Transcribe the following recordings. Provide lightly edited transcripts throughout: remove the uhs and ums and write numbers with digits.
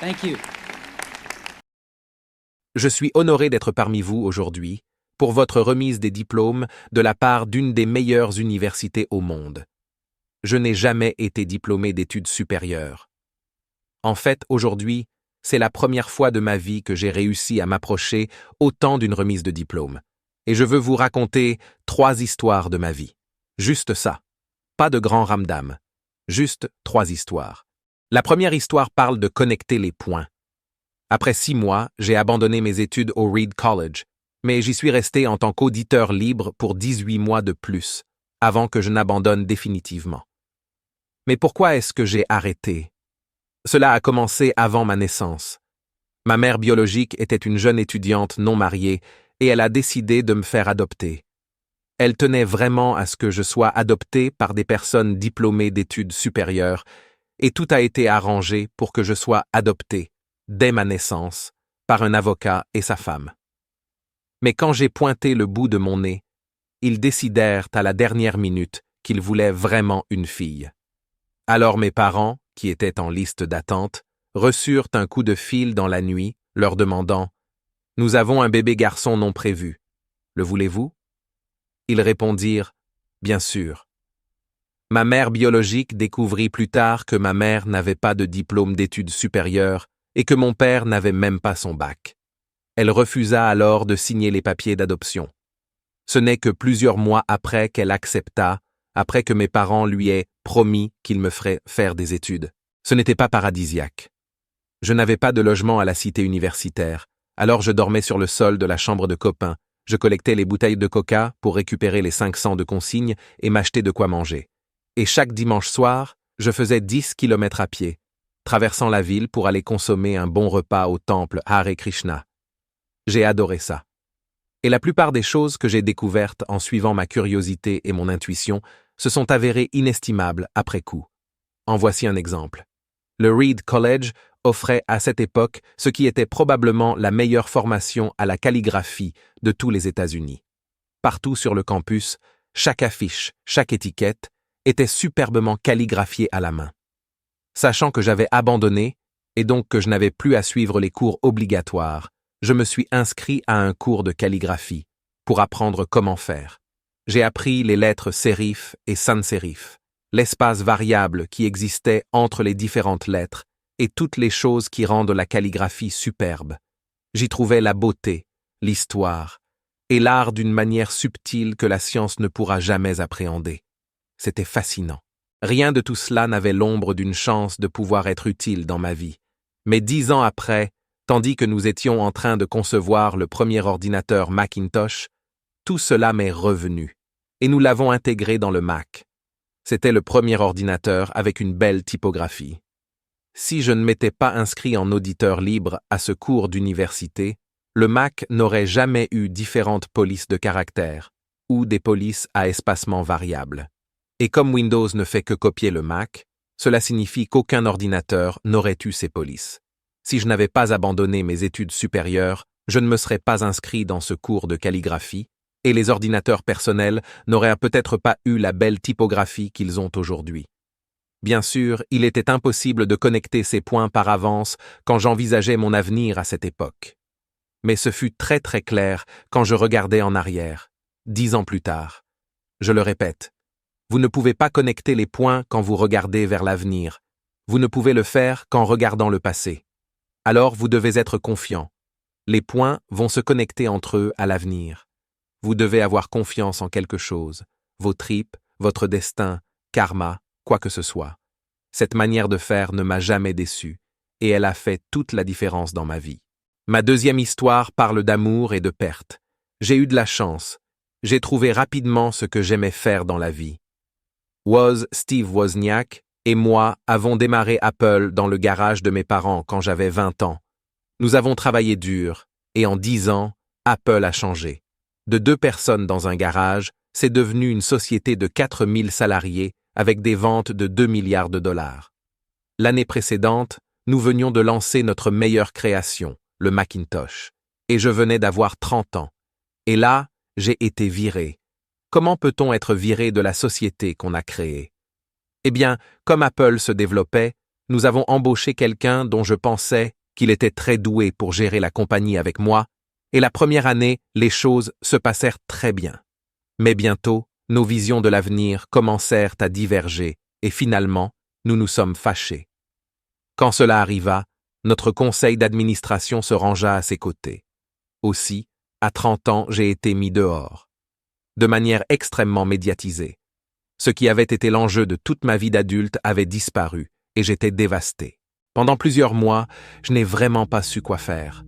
Thank you. Je suis honoré d'être parmi vous aujourd'hui pour votre remise des diplômes de la part d'une des meilleures universités au monde. Je n'ai jamais été diplômé d'études supérieures. En fait, aujourd'hui, c'est la première fois de ma vie que j'ai réussi à m'approcher autant d'une remise de diplôme. Et je veux vous raconter 3 histoires de ma vie. Juste ça. Pas de grand ramdam. Juste 3 histoires. La première histoire parle de connecter les points. Après 6 mois, j'ai abandonné mes études au Reed College, mais j'y suis resté en tant qu'auditeur libre pour 18 mois de plus, avant que je n'abandonne définitivement. Mais pourquoi est-ce que j'ai arrêté? Cela a commencé avant ma naissance. Ma mère biologique était une jeune étudiante non mariée et elle a décidé de me faire adopter. Elle tenait vraiment à ce que je sois adopté par des personnes diplômées d'études supérieures et tout a été arrangé pour que je sois adopté, dès ma naissance, par un avocat et sa femme. Mais quand j'ai pointé le bout de mon nez, ils décidèrent à la dernière minute qu'ils voulaient vraiment une fille. Alors mes parents, qui étaient en liste d'attente, reçurent un coup de fil dans la nuit, leur demandant « Nous avons un bébé garçon non prévu. Le voulez-vous » Ils répondirent « Bien sûr ». Ma mère biologique découvrit plus tard que ma mère n'avait pas de diplôme d'études supérieures et que mon père n'avait même pas son bac. Elle refusa alors de signer les papiers d'adoption. Ce n'est que plusieurs mois après qu'elle accepta, après que mes parents lui aient promis qu'ils me feraient faire des études. Ce n'était pas paradisiaque. Je n'avais pas de logement à la cité universitaire, alors je dormais sur le sol de la chambre de copains, je collectais les bouteilles de coca pour récupérer les 500 de consignes et m'acheter de quoi manger. Et chaque dimanche soir, je faisais 10 kilomètres à pied, traversant la ville pour aller consommer un bon repas au temple Hare Krishna. J'ai adoré ça. Et la plupart des choses que j'ai découvertes en suivant ma curiosité et mon intuition se sont avérées inestimables après coup. En voici un exemple. Le Reed College offrait à cette époque ce qui était probablement la meilleure formation à la calligraphie de tous les États-Unis. Partout sur le campus, chaque affiche, chaque étiquette était superbement calligraphiée à la main. Sachant que j'avais abandonné, et donc que je n'avais plus à suivre les cours obligatoires, je me suis inscrit à un cours de calligraphie pour apprendre comment faire. J'ai appris les lettres sérif et sans-sérif, l'espace variable qui existait entre les différentes lettres et toutes les choses qui rendent la calligraphie superbe. J'y trouvais la beauté, l'histoire et l'art d'une manière subtile que la science ne pourra jamais appréhender. C'était fascinant. Rien de tout cela n'avait l'ombre d'une chance de pouvoir être utile dans ma vie. Mais 10 ans après, tandis que nous étions en train de concevoir le premier ordinateur Macintosh, tout cela m'est revenu, et nous l'avons intégré dans le Mac. C'était le premier ordinateur avec une belle typographie. Si je ne m'étais pas inscrit en auditeur libre à ce cours d'université, le Mac n'aurait jamais eu différentes polices de caractères, ou des polices à espacement variable. Et comme Windows ne fait que copier le Mac, cela signifie qu'aucun ordinateur n'aurait eu ces polices. Si je n'avais pas abandonné mes études supérieures, je ne me serais pas inscrit dans ce cours de calligraphie, et les ordinateurs personnels n'auraient peut-être pas eu la belle typographie qu'ils ont aujourd'hui. Bien sûr, il était impossible de connecter ces points par avance quand j'envisageais mon avenir à cette époque. Mais ce fut très très clair quand je regardais en arrière, 10 ans plus tard. Je le répète, vous ne pouvez pas connecter les points quand vous regardez vers l'avenir. Vous ne pouvez le faire qu'en regardant le passé. Alors vous devez être confiant. Les points vont se connecter entre eux à l'avenir. Vous devez avoir confiance en quelque chose, vos tripes, votre destin, karma, quoi que ce soit. Cette manière de faire ne m'a jamais déçu, et elle a fait toute la différence dans ma vie. Ma deuxième histoire parle d'amour et de perte. J'ai eu de la chance. J'ai trouvé rapidement ce que j'aimais faire dans la vie. Steve Wozniak et moi avons démarré Apple dans le garage de mes parents quand j'avais 20 ans. Nous avons travaillé dur, et en 10 ans, Apple a changé. De 2 personnes dans un garage, c'est devenu une société de 4000 salariés avec des ventes de 2 milliards de dollars. L'année précédente, nous venions de lancer notre meilleure création, le Macintosh, et je venais d'avoir 30 ans. Et là, j'ai été viré. Comment peut-on être viré de la société qu'on a créée? Eh bien, comme Apple se développait, nous avons embauché quelqu'un dont je pensais qu'il était très doué pour gérer la compagnie avec moi, et la première année, les choses se passèrent très bien. Mais bientôt, nos visions de l'avenir commencèrent à diverger, et finalement, nous nous sommes fâchés. Quand cela arriva, notre conseil d'administration se rangea à ses côtés. Aussi, à 30 ans, j'ai été mis dehors. De manière extrêmement médiatisée. Ce qui avait été l'enjeu de toute ma vie d'adulte avait disparu, et j'étais dévasté. Pendant plusieurs mois, je n'ai vraiment pas su quoi faire.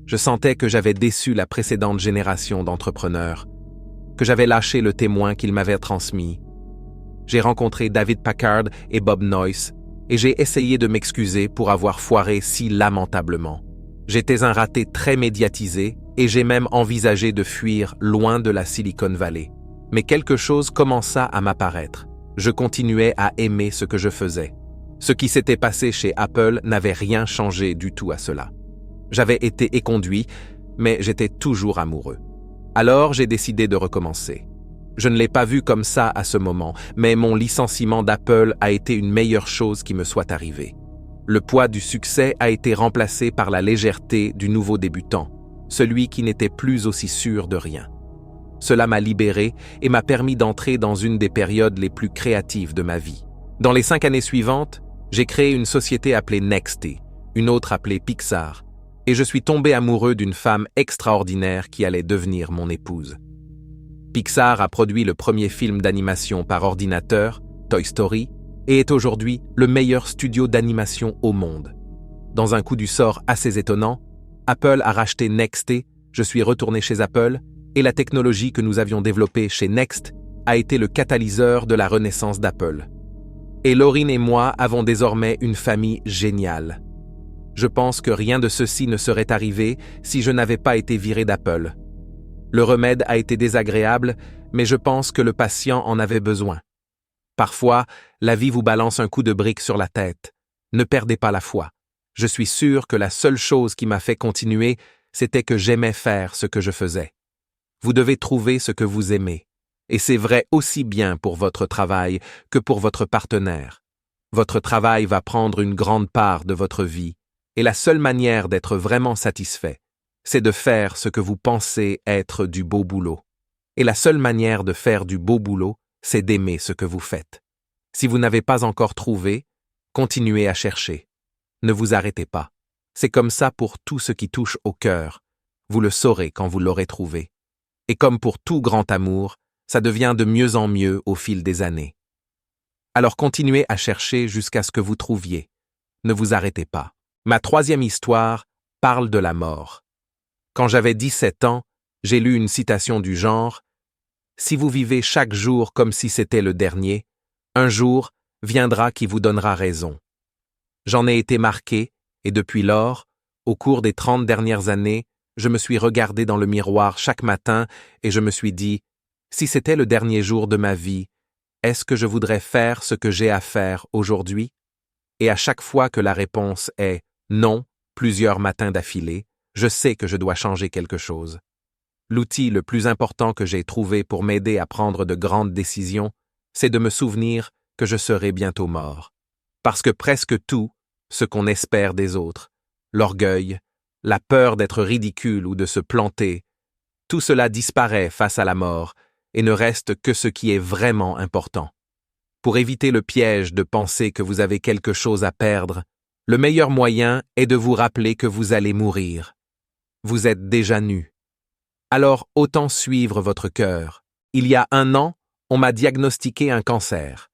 Je sentais que j'avais déçu la précédente génération d'entrepreneurs, que j'avais lâché le témoin qu'ils m'avaient transmis. J'ai rencontré David Packard et Bob Noyce, et j'ai essayé de m'excuser pour avoir foiré si lamentablement. J'étais un raté très médiatisé, et j'ai même envisagé de fuir loin de la Silicon Valley. Mais quelque chose commença à m'apparaître. Je continuais à aimer ce que je faisais. Ce qui s'était passé chez Apple n'avait rien changé du tout à cela. J'avais été éconduit, mais j'étais toujours amoureux. Alors j'ai décidé de recommencer. Je ne l'ai pas vu comme ça à ce moment, mais mon licenciement d'Apple a été une meilleure chose qui me soit arrivée. Le poids du succès a été remplacé par la légèreté du nouveau débutant, celui qui n'était plus aussi sûr de rien. Cela m'a libéré et m'a permis d'entrer dans une des périodes les plus créatives de ma vie. Dans les 5 années suivantes, j'ai créé une société appelée Nexty, une autre appelée Pixar, et je suis tombé amoureux d'une femme extraordinaire qui allait devenir mon épouse. Pixar a produit le premier film d'animation par ordinateur, Toy Story, et est aujourd'hui le meilleur studio d'animation au monde. Dans un coup du sort assez étonnant, Apple a racheté Nexty, je suis retourné chez Apple, et la technologie que nous avions développée chez Next a été le catalyseur de la renaissance d'Apple. Et Lauryn et moi avons désormais une famille géniale. Je pense que rien de ceci ne serait arrivé si je n'avais pas été viré d'Apple. Le remède a été désagréable, mais je pense que le patient en avait besoin. Parfois, la vie vous balance un coup de brique sur la tête. Ne perdez pas la foi. Je suis sûr que la seule chose qui m'a fait continuer, c'était que j'aimais faire ce que je faisais. Vous devez trouver ce que vous aimez. Et c'est vrai aussi bien pour votre travail que pour votre partenaire. Votre travail va prendre une grande part de votre vie, et la seule manière d'être vraiment satisfait, c'est de faire ce que vous pensez être du beau boulot. Et la seule manière de faire du beau boulot, c'est d'aimer ce que vous faites. Si vous n'avez pas encore trouvé, continuez à chercher. Ne vous arrêtez pas. C'est comme ça pour tout ce qui touche au cœur. Vous le saurez quand vous l'aurez trouvé. Et comme pour tout grand amour, ça devient de mieux en mieux au fil des années. Alors continuez à chercher jusqu'à ce que vous trouviez. Ne vous arrêtez pas. Ma troisième histoire parle de la mort. Quand j'avais 17 ans, j'ai lu une citation du genre « Si vous vivez chaque jour comme si c'était le dernier, un jour viendra qui vous donnera raison. » J'en ai été marqué, et depuis lors, au cours des 30 dernières années, je me suis regardé dans le miroir chaque matin et je me suis dit « Si c'était le dernier jour de ma vie, est-ce que je voudrais faire ce que j'ai à faire aujourd'hui ?» Et à chaque fois que la réponse est « non » plusieurs matins d'affilée, je sais que je dois changer quelque chose. L'outil le plus important que j'ai trouvé pour m'aider à prendre de grandes décisions, c'est de me souvenir que je serai bientôt mort. Parce que presque tout, ce qu'on espère des autres, l'orgueil, la peur d'être ridicule ou de se planter, tout cela disparaît face à la mort et ne reste que ce qui est vraiment important. Pour éviter le piège de penser que vous avez quelque chose à perdre, le meilleur moyen est de vous rappeler que vous allez mourir. Vous êtes déjà nu. Alors autant suivre votre cœur. Il y a 1 an, on m'a diagnostiqué un cancer.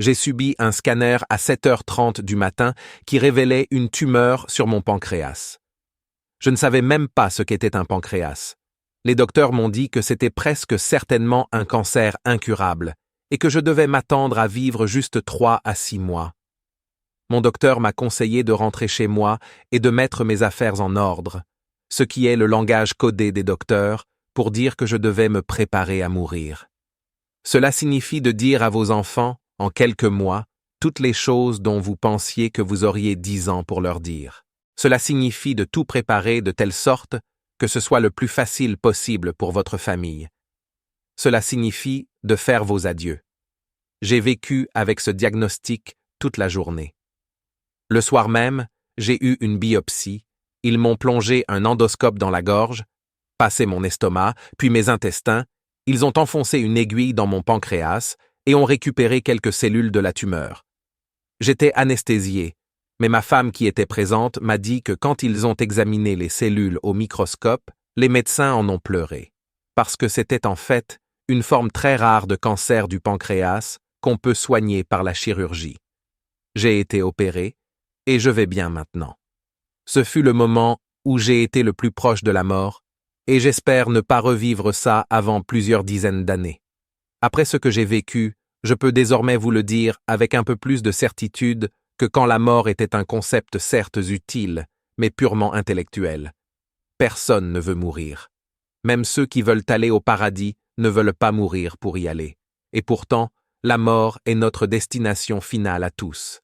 J'ai subi un scanner à 7h30 du matin qui révélait une tumeur sur mon pancréas. Je ne savais même pas ce qu'était un pancréas. Les docteurs m'ont dit que c'était presque certainement un cancer incurable et que je devais m'attendre à vivre juste 3 à 6 mois. Mon docteur m'a conseillé de rentrer chez moi et de mettre mes affaires en ordre, ce qui est le langage codé des docteurs pour dire que je devais me préparer à mourir. Cela signifie de dire à vos enfants, en quelques mois, toutes les choses dont vous pensiez que vous auriez 10 ans pour leur dire. Cela signifie de tout préparer de telle sorte que ce soit le plus facile possible pour votre famille. Cela signifie de faire vos adieux. J'ai vécu avec ce diagnostic toute la journée. Le soir même, j'ai eu une biopsie. Ils m'ont plongé un endoscope dans la gorge, passé mon estomac, puis mes intestins. Ils ont enfoncé une aiguille dans mon pancréas et ont récupéré quelques cellules de la tumeur. J'étais anesthésié, mais ma femme qui était présente m'a dit que quand ils ont examiné les cellules au microscope, les médecins en ont pleuré, parce que c'était en fait une forme très rare de cancer du pancréas qu'on peut soigner par la chirurgie. J'ai été opéré, et je vais bien maintenant. Ce fut le moment où j'ai été le plus proche de la mort, et j'espère ne pas revivre ça avant plusieurs dizaines d'années. Après ce que j'ai vécu, je peux désormais vous le dire avec un peu plus de certitude que quand la mort était un concept certes utile, mais purement intellectuel. Personne ne veut mourir. Même ceux qui veulent aller au paradis ne veulent pas mourir pour y aller. Et pourtant, la mort est notre destination finale à tous.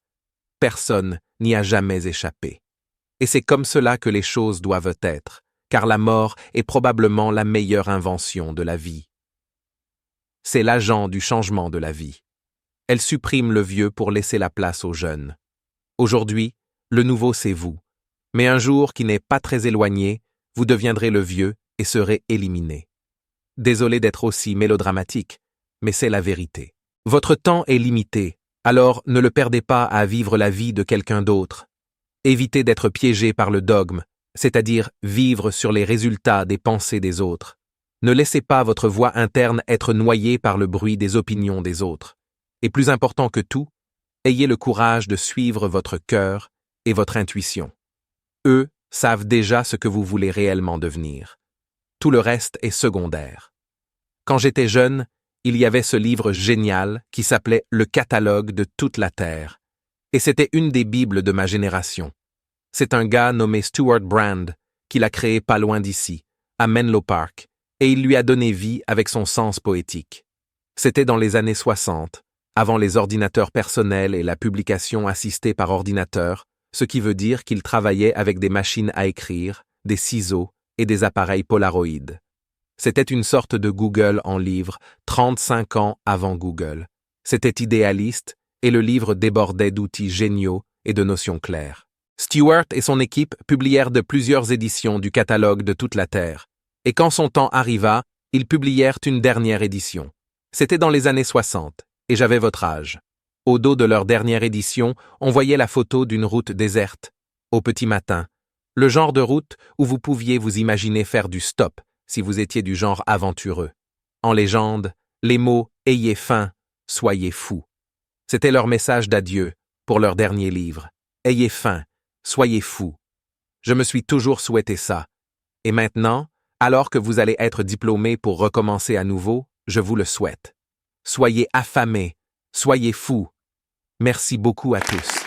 Personne n'y a jamais échappé. Et c'est comme cela que les choses doivent être, car la mort est probablement la meilleure invention de la vie. C'est l'agent du changement de la vie. Elle supprime le vieux pour laisser la place aux jeunes. Aujourd'hui, le nouveau c'est vous. Mais un jour qui n'est pas très éloigné, vous deviendrez le vieux et serez éliminé. Désolé d'être aussi mélodramatique, mais c'est la vérité. Votre temps est limité, alors ne le perdez pas à vivre la vie de quelqu'un d'autre. Évitez d'être piégé par le dogme, c'est-à-dire vivre sur les résultats des pensées des autres. Ne laissez pas votre voix interne être noyée par le bruit des opinions des autres. Et plus important que tout, ayez le courage de suivre votre cœur et votre intuition. Eux savent déjà ce que vous voulez réellement devenir. Tout le reste est secondaire. Quand j'étais jeune, il y avait ce livre génial qui s'appelait « Le catalogue de toute la Terre ». Et c'était une des bibles de ma génération. C'est un gars nommé Stuart Brand qui l'a créé pas loin d'ici, à Menlo Park, et il lui a donné vie avec son sens poétique. C'était dans les années 60, avant les ordinateurs personnels et la publication assistée par ordinateur, ce qui veut dire qu'il travaillait avec des machines à écrire, des ciseaux et des appareils Polaroid. C'était une sorte de Google en livre, 35 ans avant Google. C'était idéaliste, et le livre débordait d'outils géniaux et de notions claires. Stuart et son équipe publièrent de plusieurs éditions du catalogue de toute la Terre, et quand son temps arriva, ils publièrent une dernière édition. C'était dans les années 60, et j'avais votre âge. Au dos de leur dernière édition, on voyait la photo d'une route déserte, au petit matin, le genre de route où vous pouviez vous imaginer faire du stop si vous étiez du genre aventureux. En légende, les mots « Ayez faim »,« Soyez fous ». C'était leur message d'adieu pour leur dernier livre. « Ayez faim, soyez fous ». Je me suis toujours souhaité ça. Et maintenant, alors que vous allez être diplômé pour recommencer à nouveau, je vous le souhaite. Soyez affamés, soyez fous. Merci beaucoup à tous.